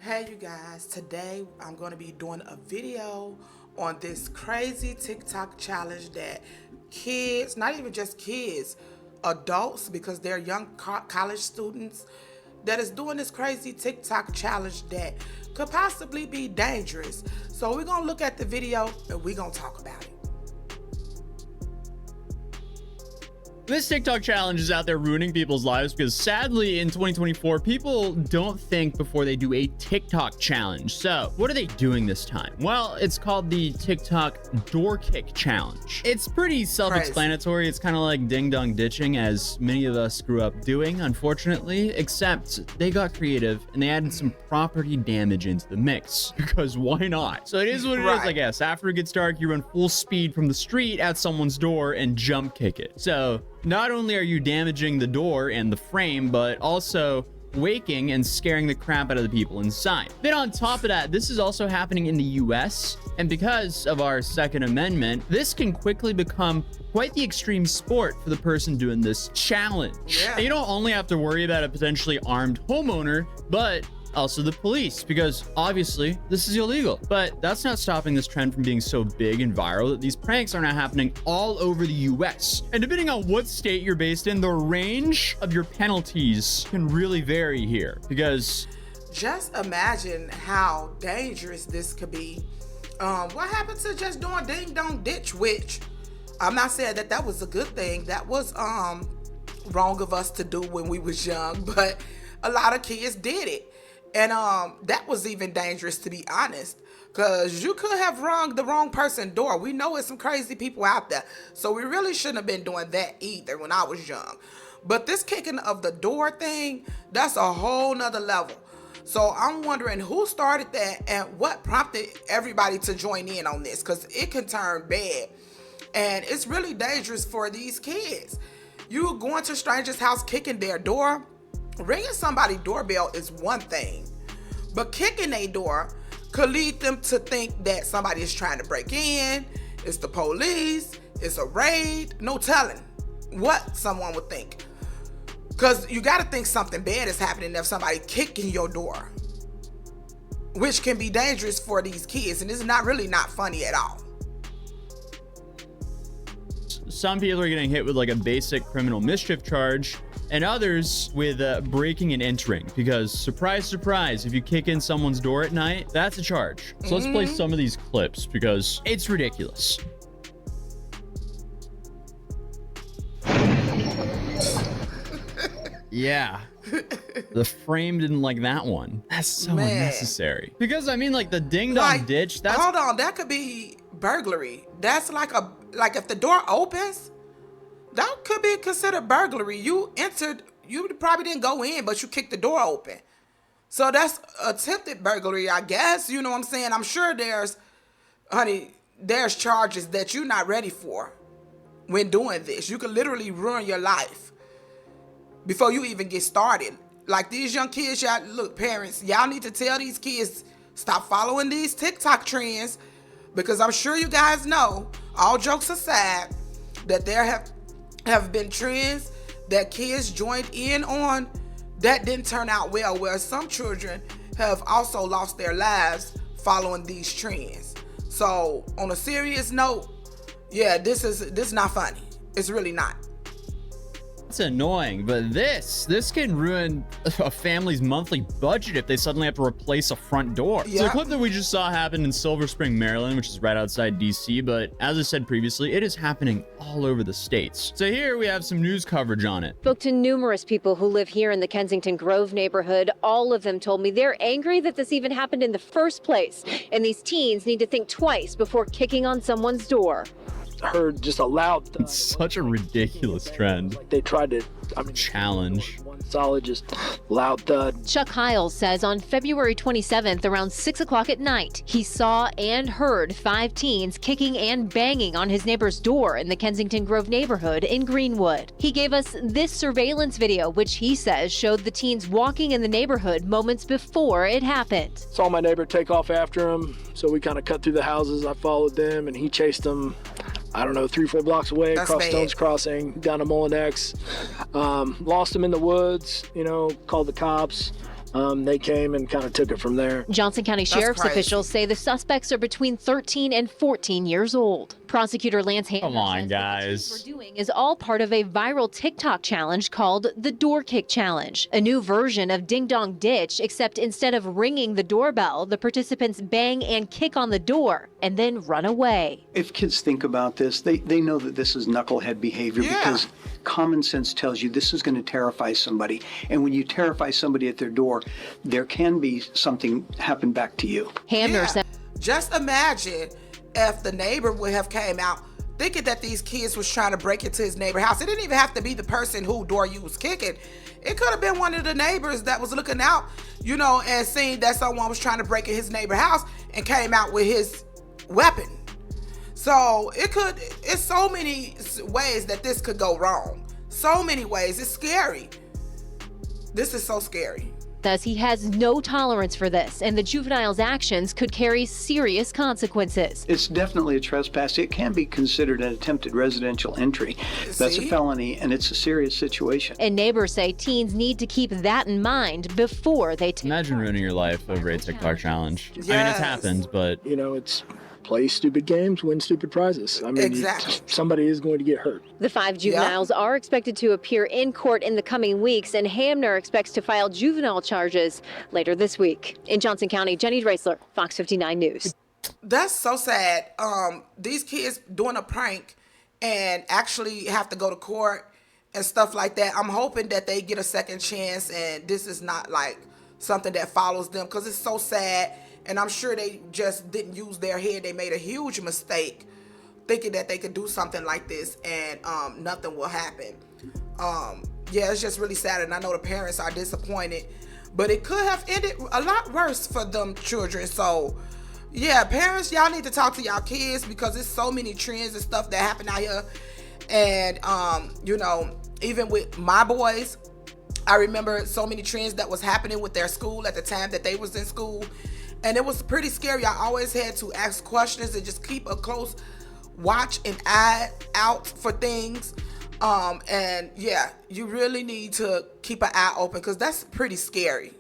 Hey you guys, today I'm going to be doing a video on this crazy TikTok challenge that kids, not even just kids, adults, because they're young college students, that is doing this crazy TikTok challenge that could possibly be dangerous. So we're going to look at the video and we're going to talk about it. This TikTok challenge is out there ruining people's lives because sadly in 2024, people don't think before they do a TikTok challenge. So what are they doing this time? Well, it's called the TikTok door kick challenge. It's pretty self-explanatory. It's kind of like ding dong ditching, as many of us grew up doing, unfortunately, except they got creative and they added some property damage into the mix, because why not? So it is what it is, I guess. After it gets dark, you run full speed from the street at someone's door and jump kick it. So not only are you damaging the door and the frame, but also waking and scaring the crap out of the people inside. Then on top of that, this is also happening in the US, and because of our Second Amendment, this can quickly become quite the extreme sport for the person doing this challenge. And you don't only have to worry about a potentially armed homeowner, but also the police, because obviously this is illegal. But that's not stopping this trend from being so big and viral that these pranks are now happening all over the US. And depending on what state you're based in, the range of your penalties can really vary here, because just imagine how dangerous this could be. What happened to just doing ding dong ditch, which I'm not saying that that was a good thing. That was wrong of us to do when we was young, but a lot of kids did it. And that was even dangerous, to be honest, because you could have rung the wrong person's door. We know it's some crazy people out there, so we really shouldn't have been doing that either when I was young. But this kicking of the door thing, that's a whole nother level. So I'm wondering who started that and what prompted everybody to join in on this, because it can turn bad. And it's really dangerous for these kids. You going to a stranger's house, kicking their door. Ringing somebody's doorbell is one thing, but kicking a door could lead them to think that somebody is trying to break in, it's the police, it's a raid. No telling what someone would think, because you got to think something bad is happening if somebody kicking your door, which can be dangerous for these kids, and it's not funny at all. Some people are getting hit with like a basic criminal mischief charge, and others with breaking and entering, because surprise, surprise, if you kick in someone's door at night, that's a charge. So let's play some of these clips because it's ridiculous. Yeah. The frame didn't like that one. That's so unnecessary. Because I mean, like the ding dong ditch, that's... Hold on, that could be burglary. That's like if the door opens, that could be considered burglary. You entered, you probably didn't go in, but you kicked the door open. So that's attempted burglary, I guess. You know what I'm saying? I'm sure there's charges that you're not ready for when doing this. You could literally ruin your life before you even get started. Like these young kids, y'all, look, parents, y'all need to tell these kids, stop following these TikTok trends, because I'm sure you guys know, all jokes aside, that there have been trends that kids joined in on that didn't turn out well, where some children have also lost their lives following these trends. So on a serious note, yeah, this is not funny. It's really not. It's annoying, but this can ruin a family's monthly budget if they suddenly have to replace a front door. So the clip that we just saw happened in Silver Spring, Maryland, which is right outside DC, but as I said previously, it is happening all over the states. So here we have some news coverage on it. Spoke to numerous people who live here in the Kensington Grove neighborhood. All of them told me they're angry that this even happened in the first place, and these teens need to think twice before kicking on someone's door. Heard just a loud thud. It's such a ridiculous trend. They tried to, challenge. One solid, just loud thud. Chuck Hiles says on February 27th, around 6 o'clock at night, he saw and heard 5 teens kicking and banging on his neighbor's door in the Kensington Grove neighborhood in Greenwood. He gave us this surveillance video, which he says showed the teens walking in the neighborhood moments before it happened. Saw my neighbor take off after him, so we kind of cut through the houses. I followed them, and he chased them, I don't know, 3-4 blocks away, across Stones Crossing, down to Molinex. Lost him in the woods, called the cops. They came and kind of took it from there. Johnson County Sheriff's crazy. officials say the suspects are between 13 and 14 years old. Prosecutor Lance Hamner Come on, says guys. what the teens were doing is all part of a viral TikTok challenge called the Door Kick Challenge, a new version of Ding Dong Ditch, except instead of ringing the doorbell, the participants bang and kick on the door and then run away. If kids think about this, they know that this is knucklehead behavior because common sense tells you this is going to terrify somebody. And when you terrify somebody at their door, there can be something happen back to you. Hamner said, Just imagine if the neighbor would have came out thinking that these kids was trying to break into his neighbor's house. It didn't even have to be the person who door you was kicking. It could have been one of the neighbors that was looking out, you know, and seeing that someone was trying to break in his neighbor's house and came out with his weapon. So it's so many ways that this could go wrong. So many ways. It's scary. This is so scary. says he has no tolerance for this, and the juvenile's actions could carry serious consequences. It's definitely a trespass. It can be considered an attempted residential entry. That's a felony, and it's a serious situation. And neighbors say teens need to keep that in mind before they Imagine ruining your life over a TikTok challenge. I mean, it's happened, but... You know, it's play stupid games, win stupid prizes. I mean, somebody is going to get hurt. The 5 juveniles are expected to appear in court in the coming weeks, and Hamner expects to file juvenile charges later this week. In Johnson County, Jenny Dreisler, Fox 59 News. That's so sad. These kids doing a prank and actually have to go to court and stuff like that. I'm hoping that they get a second chance and this is not like something that follows them, because it's so sad. And I'm sure they just didn't use their head. They made a huge mistake thinking that they could do something like this and nothing will happen. Yeah, it's just really sad. And I know the parents are disappointed, but it could have ended a lot worse for them children. So yeah, parents, y'all need to talk to y'all kids, because there's so many trends and stuff that happen out here. And you know, even with my boys, I remember so many trends that was happening with their school at the time that they was in school. And it was pretty scary. I always had to ask questions and just keep a close watch and eye out for things. And yeah, you really need to keep an eye open, because that's pretty scary.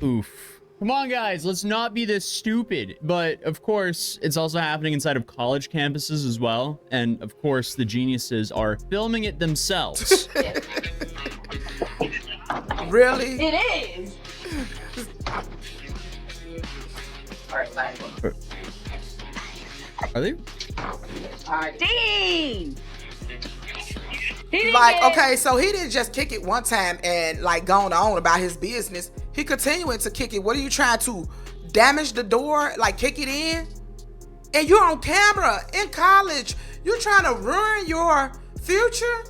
Oof. Come on, guys, let's not be this stupid. But of course, it's also happening inside of college campuses as well. And of course, the geniuses are filming it themselves. Really? It is. Are they? Dean! Like, okay, so he didn't just kick it one time and like gone on about his business. He continuing to kick it. What are you trying to damage the door? Like kick it in? And you're on camera in college. You're trying to ruin your future?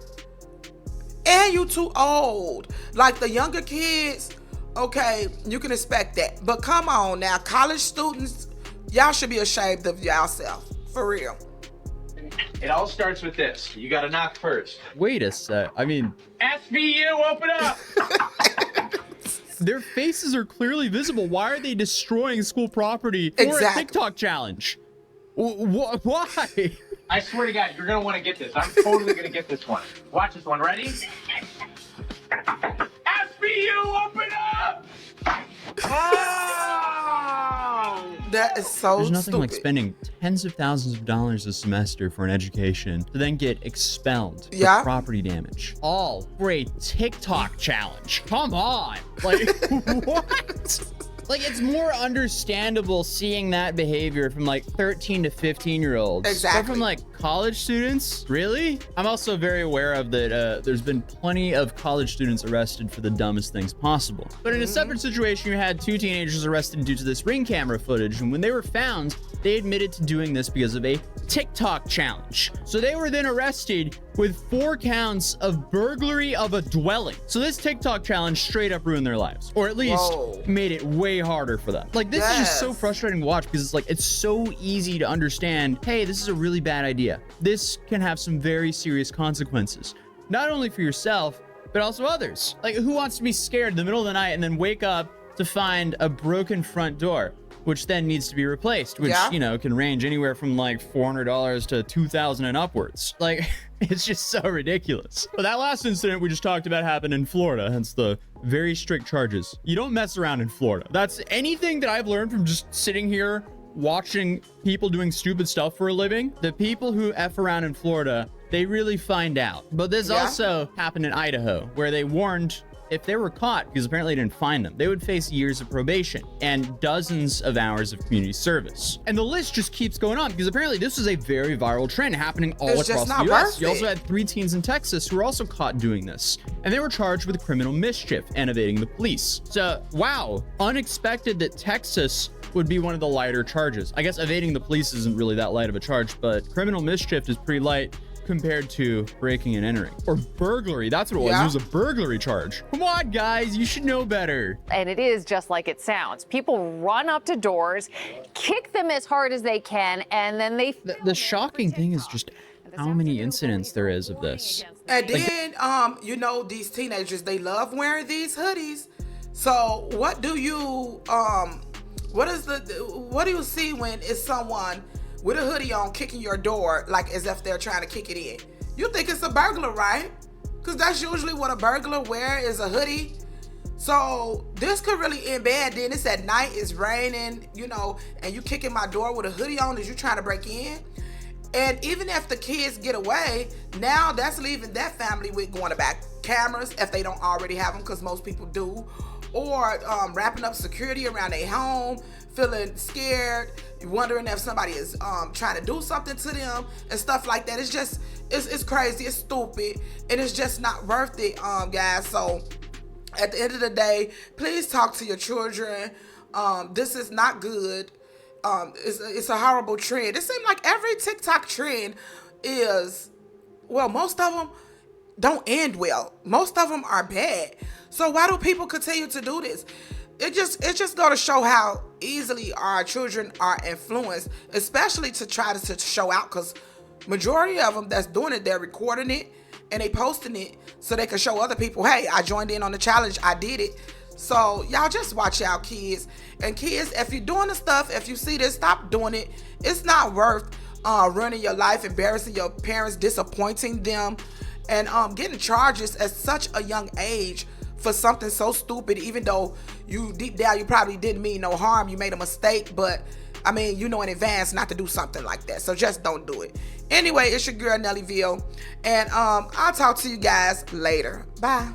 And you too old. Like the younger kids, okay, you can expect that. But come on now, college students, y'all should be ashamed of yourself. For real. It all starts with this. You got to knock first. Wait a sec. I mean, SVU, open up! their faces are clearly visible. Why are they destroying school property for a TikTok challenge? Why? I swear to God, you're going to want to get this. I'm totally going to get this one. Watch this one. Ready? SVU, open up! Oh! That is so There's nothing stupid. like spending tens of thousands of dollars a semester for an education to then get expelled for property damage. All for a TikTok challenge. Come on. Like, what? Like, it's more understandable seeing that behavior from like 13 to 15-year-olds. Exactly. But from like college students? Really? I'm also very aware of that there's been plenty of college students arrested for the dumbest things possible. But in a separate situation, you had 2 teenagers arrested due to this ring camera footage. And when they were found, they admitted to doing this because of a TikTok challenge. So they were then arrested with 4 counts of burglary of a dwelling. So this TikTok challenge straight up ruined their lives, or at least made it way harder for them. Like, this is just so frustrating to watch, because it's like, it's so easy to understand, hey, this is a really bad idea. This can have some very serious consequences, not only for yourself, but also others. Like, who wants to be scared in the middle of the night and then wake up to find a broken front door? which then needs to be replaced, which, Yeah. you know, can range anywhere from like $400 to $2,000 and upwards. Like, it's just so ridiculous. But that last incident we just talked about happened in Florida, hence the very strict charges. You don't mess around in Florida. That's anything that I've learned from just sitting here watching people doing stupid stuff for a living. The people who F around in Florida, they really find out. But this also happened in Idaho, where they warned if they were caught, because apparently they didn't find them, they would face years of probation and dozens of hours of community service. And the list just keeps going on, because apparently this was a very viral trend happening all It's across just the not US. worth You also it. had 3 teens in Texas who were also caught doing this, and they were charged with criminal mischief and evading the police. So, wow, unexpected that Texas would be one of the lighter charges. I guess evading the police isn't really that light of a charge, but criminal mischief is pretty light compared to breaking and entering. Or burglary, that's what it was. Yeah. It was a burglary charge. Come on, guys, you should know better. And it is just like it sounds. People run up to doors, kick them as hard as they can, and then they... The shocking thing is just how many incidents there is of this. And then, you know, these teenagers, they love wearing these hoodies. So what do you, what do you see when it's someone with a hoodie on kicking your door, like as if they're trying to kick it in? You think it's a burglar, right? Because that's usually what a burglar wear is, a hoodie. So this could really end bad. Then it's at night, it's raining, you know, and you kicking my door with a hoodie on as you trying to break in. And even if the kids get away, now that's leaving that family with going to back cameras if they don't already have them, because most people do, or wrapping up security around their home, feeling scared, wondering if somebody is trying to do something to them and stuff like that. It's just, it's crazy, it's stupid, and it's just not worth it, guys. So at the end of the day, please talk to your children. This is not good. It's a horrible trend. It seems like every TikTok trend is, well, most of them don't end well. Most of them are bad. So why do people continue to do this? It just go to show how easily our children are influenced, especially to try to show out, because majority of them that's doing it, they're recording it and they posting it so they can show other people, hey, I joined in on the challenge, I did it. So y'all just watch out, kids. And kids, if you're doing the stuff, if you see this, stop doing it. It's not worth ruining your life, embarrassing your parents, disappointing them, and getting charges at such a young age for something so stupid, even though you deep down you probably didn't mean no harm, you made a mistake, but I mean, you know in advance not to do something like that. So just don't do it. Anyway, it's your girl NellyVille, and I'll talk to you guys later. Bye.